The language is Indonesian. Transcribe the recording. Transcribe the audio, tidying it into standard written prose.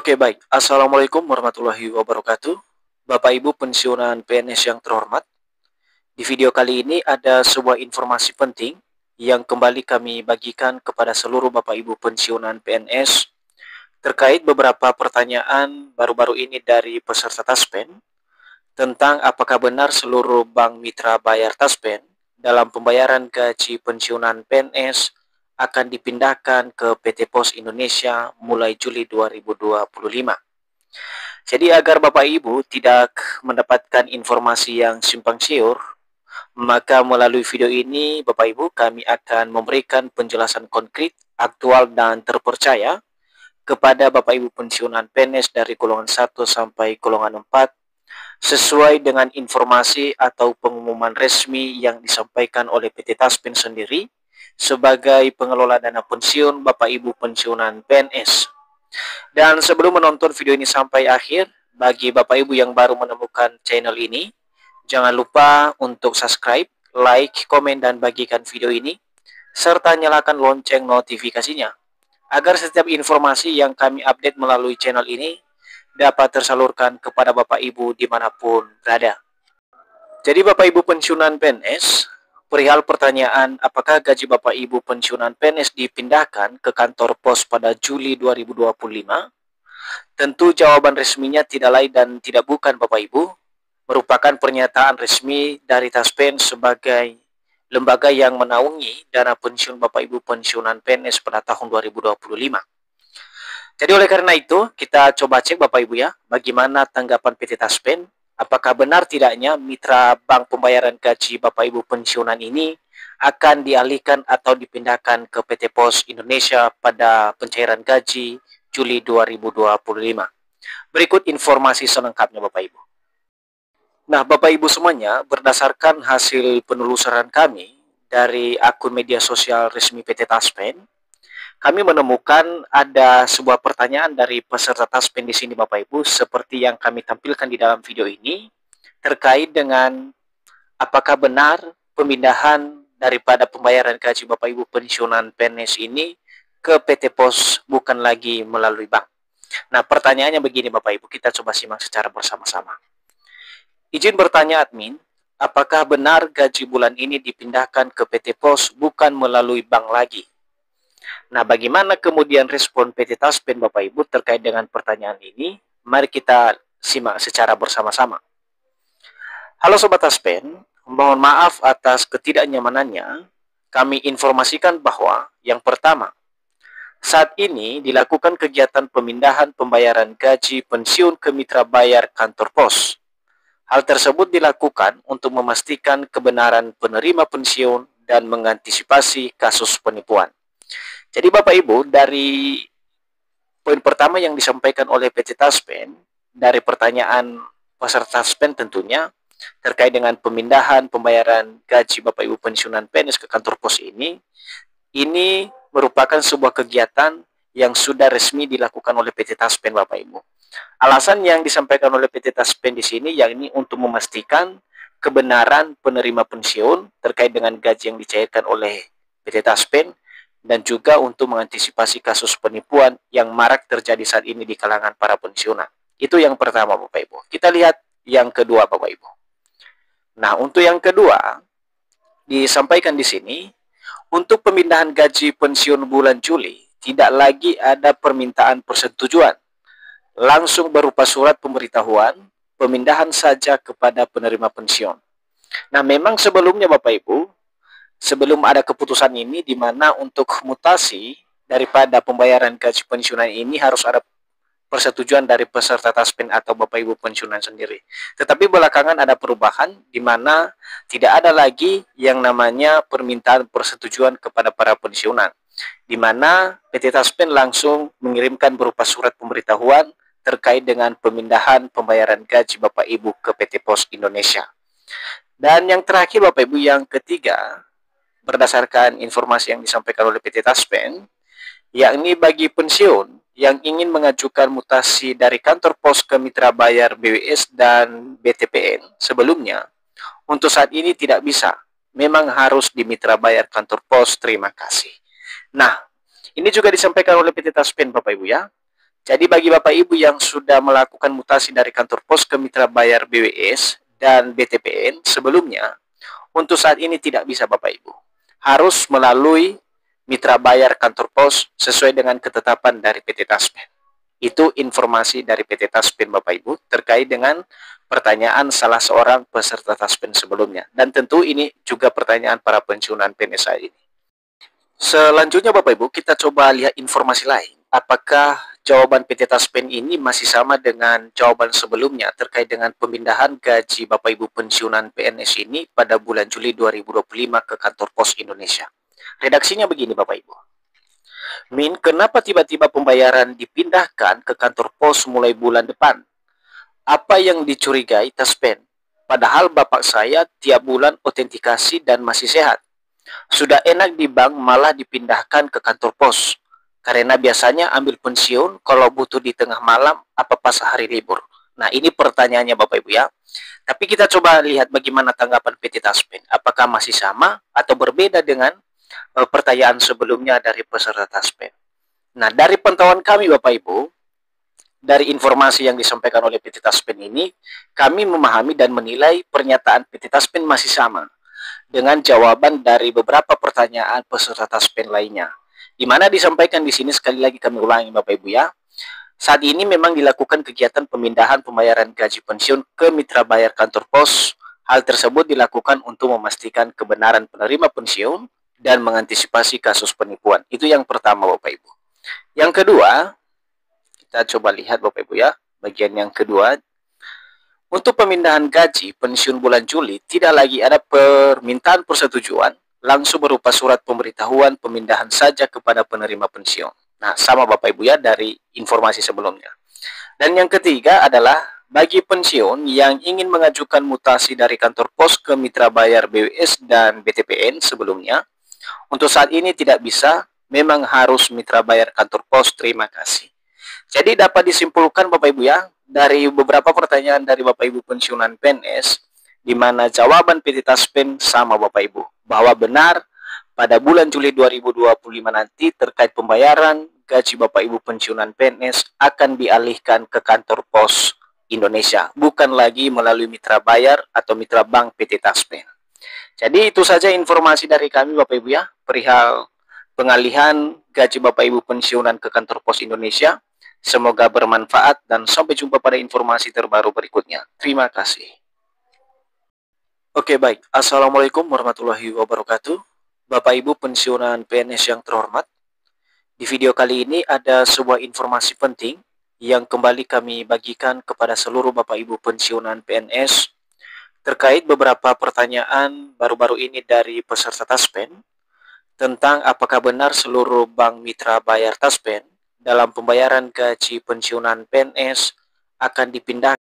Oke, baik. Assalamualaikum warahmatullahi wabarakatuh. Bapak Ibu pensiunan PNS yang terhormat. Di video kali ini ada sebuah informasi penting yang kembali kami bagikan kepada seluruh Bapak Ibu pensiunan PNS terkait beberapa pertanyaan baru-baru ini dari peserta Taspen tentang apakah benar seluruh bank mitra bayar Taspen dalam pembayaran gaji pensiunan PNS akan dipindahkan ke PT Pos Indonesia mulai Juli 2025. Jadi agar Bapak Ibu tidak mendapatkan informasi yang simpang siur, maka melalui video ini Bapak Ibu kami akan memberikan penjelasan konkret, aktual dan terpercaya kepada Bapak Ibu pensiunan PNS dari golongan 1 sampai golongan 4 sesuai dengan informasi atau pengumuman resmi yang disampaikan oleh PT Taspen sendiri sebagai pengelola dana pensiun Bapak Ibu pensiunan PNS. Dan sebelum menonton video ini sampai akhir, bagi Bapak Ibu yang baru menemukan channel ini, jangan lupa untuk subscribe, like, komen, dan bagikan video ini, serta nyalakan lonceng notifikasinya, agar setiap informasi yang kami update melalui channel ini dapat tersalurkan kepada Bapak Ibu dimanapun berada. Jadi Bapak Ibu pensiunan PNS, perihal pertanyaan apakah gaji Bapak Ibu pensiunan PNS dipindahkan ke kantor pos pada Juli 2025, tentu jawaban resminya tidak lain dan tidak bukan Bapak Ibu, merupakan pernyataan resmi dari Taspen sebagai lembaga yang menaungi dana pensiun Bapak Ibu pensiunan PNS pada tahun 2025. Jadi oleh karena itu, kita coba cek Bapak Ibu ya, bagaimana tanggapan PT Taspen. Apakah benar tidaknya mitra bank pembayaran gaji Bapak Ibu pensiunan ini akan dialihkan atau dipindahkan ke PT Pos Indonesia pada pencairan gaji Juli 2025. Berikut informasi selengkapnya Bapak Ibu. Nah Bapak Ibu semuanya, berdasarkan hasil penelusuran kami dari akun media sosial resmi PT Taspen, kami menemukan ada sebuah pertanyaan dari peserta Taspen di sini Bapak Ibu, seperti yang kami tampilkan di dalam video ini, terkait dengan apakah benar pemindahan daripada pembayaran gaji Bapak Ibu pensiunan PNS ini ke PT Pos bukan lagi melalui bank. Nah pertanyaannya begini Bapak Ibu, kita coba simak secara bersama-sama. Izin bertanya admin, apakah benar gaji bulan ini dipindahkan ke PT Pos bukan melalui bank lagi? Nah, bagaimana kemudian respon PT Taspen Bapak Ibu terkait dengan pertanyaan ini? Mari kita simak secara bersama-sama. Halo Sobat Taspen, mohon maaf atas ketidaknyamanannya. Kami informasikan bahwa yang pertama, saat ini dilakukan kegiatan pemindahan pembayaran gaji pensiun ke mitra bayar kantor pos. Hal tersebut dilakukan untuk memastikan kebenaran penerima pensiun dan mengantisipasi kasus penipuan. Jadi Bapak Ibu, dari poin pertama yang disampaikan oleh PT Taspen, dari pertanyaan peserta Taspen tentunya, terkait dengan pemindahan pembayaran gaji Bapak Ibu pensiunan PNS ke kantor pos ini merupakan sebuah kegiatan yang sudah resmi dilakukan oleh PT Taspen Bapak Ibu. Alasan yang disampaikan oleh PT Taspen di sini yakni untuk memastikan kebenaran penerima pensiun terkait dengan gaji yang dicairkan oleh PT Taspen, dan juga untuk mengantisipasi kasus penipuan yang marak terjadi saat ini di kalangan para pensiunan. Itu yang pertama Bapak Ibu. Kita lihat yang kedua Bapak Ibu. Nah, untuk yang kedua disampaikan di sini, untuk pemindahan gaji pensiun bulan Juli tidak lagi ada permintaan persetujuan, langsung berupa surat pemberitahuan pemindahan saja kepada penerima pensiun. Nah, memang sebelumnya Bapak Ibu, sebelum ada keputusan ini, di mana untuk mutasi daripada pembayaran gaji pensiunan ini harus ada persetujuan dari peserta Taspen atau Bapak Ibu pensiunan sendiri. Tetapi belakangan ada perubahan di mana tidak ada lagi yang namanya permintaan persetujuan kepada para pensiunan, di mana PT Taspen langsung mengirimkan berupa surat pemberitahuan terkait dengan pemindahan pembayaran gaji Bapak Ibu ke PT Pos Indonesia. Dan yang terakhir Bapak Ibu, yang ketiga, berdasarkan informasi yang disampaikan oleh PT Taspen, yakni bagi pensiun yang ingin mengajukan mutasi dari kantor pos ke mitra bayar BWS dan BTPN sebelumnya, untuk saat ini tidak bisa. Memang harus di mitra bayar kantor pos. Terima kasih. Nah, ini juga disampaikan oleh PT Taspen Bapak Ibu ya, Jadi bagi Bapak Ibu yang sudah melakukan mutasi dari kantor pos ke mitra bayar BWS dan BTPN sebelumnya, untuk saat ini tidak bisa Bapak Ibu. Harus melalui mitra bayar kantor pos sesuai dengan ketetapan dari PT Taspen. Itu informasi dari PT Taspen Bapak Ibu terkait dengan pertanyaan salah seorang peserta Taspen sebelumnya. Dan tentu ini juga pertanyaan para pensiunan PNS ini. Selanjutnya Bapak Ibu, kita coba lihat informasi lain. Apakah jawaban PT Taspen ini masih sama dengan jawaban sebelumnya terkait dengan pemindahan gaji Bapak Ibu pensiunan PNS ini pada bulan Juli 2025 ke kantor pos Indonesia? Redaksinya begini Bapak Ibu. Min, kenapa tiba-tiba pembayaran dipindahkan ke kantor pos mulai bulan depan? Apa yang dicurigai Taspen? Padahal bapak saya tiap bulan otentikasi dan masih sehat. Sudah enak di bank malah dipindahkan ke kantor pos. Karena biasanya ambil pensiun kalau butuh di tengah malam apa pas hari libur. Nah ini pertanyaannya Bapak Ibu ya. Tapi kita coba lihat bagaimana tanggapan PT Taspen. Apakah masih sama atau berbeda dengan pertanyaan sebelumnya dari peserta Taspen. Nah dari pantauan kami Bapak Ibu, dari informasi yang disampaikan oleh PT Taspen ini, kami memahami dan menilai pernyataan PT Taspen masih sama dengan jawaban dari beberapa pertanyaan peserta Taspen lainnya. Di mana disampaikan di sini, sekali lagi kami ulangi Bapak Ibu ya. Saat ini memang dilakukan kegiatan pemindahan pembayaran gaji pensiun ke mitra bayar kantor pos. Hal tersebut dilakukan untuk memastikan kebenaran penerima pensiun dan mengantisipasi kasus penipuan. Itu yang pertama Bapak Ibu. Yang kedua, kita coba lihat Bapak Ibu ya, bagian yang kedua. Untuk pemindahan gaji pensiun bulan Juli, tidak lagi ada permintaan persetujuan, langsung berupa surat pemberitahuan pemindahan saja kepada penerima pensiun. Nah, sama Bapak Ibu ya dari informasi sebelumnya. Dan yang ketiga adalah bagi pensiun yang ingin mengajukan mutasi dari kantor pos ke mitra bayar BWS dan BTPN sebelumnya, untuk saat ini tidak bisa, memang harus mitra bayar kantor pos. Terima kasih. Jadi dapat disimpulkan Bapak Ibu ya, dari beberapa pertanyaan dari Bapak Ibu pensiunan PNS, di mana jawaban PT Taspen sama Bapak Ibu, bahwa benar pada bulan Juli 2025 nanti terkait pembayaran gaji Bapak Ibu pensiunan PNS akan dialihkan ke kantor pos Indonesia, bukan lagi melalui mitra bayar atau mitra bank PT Taspen. Jadi itu saja informasi dari kami Bapak Ibu ya, perihal pengalihan gaji Bapak Ibu pensiunan ke kantor pos Indonesia. Semoga bermanfaat dan sampai jumpa pada informasi terbaru berikutnya. Terima kasih. Oke baik, Assalamualaikum warahmatullahi wabarakatuh. Bapak Ibu pensiunan PNS yang terhormat. Di video kali ini ada sebuah informasi penting yang kembali kami bagikan kepada seluruh Bapak Ibu pensiunan PNS terkait beberapa pertanyaan baru-baru ini dari peserta Taspen tentang apakah benar seluruh bank mitra bayar Taspen dalam pembayaran gaji pensiunan PNS akan dipindahkan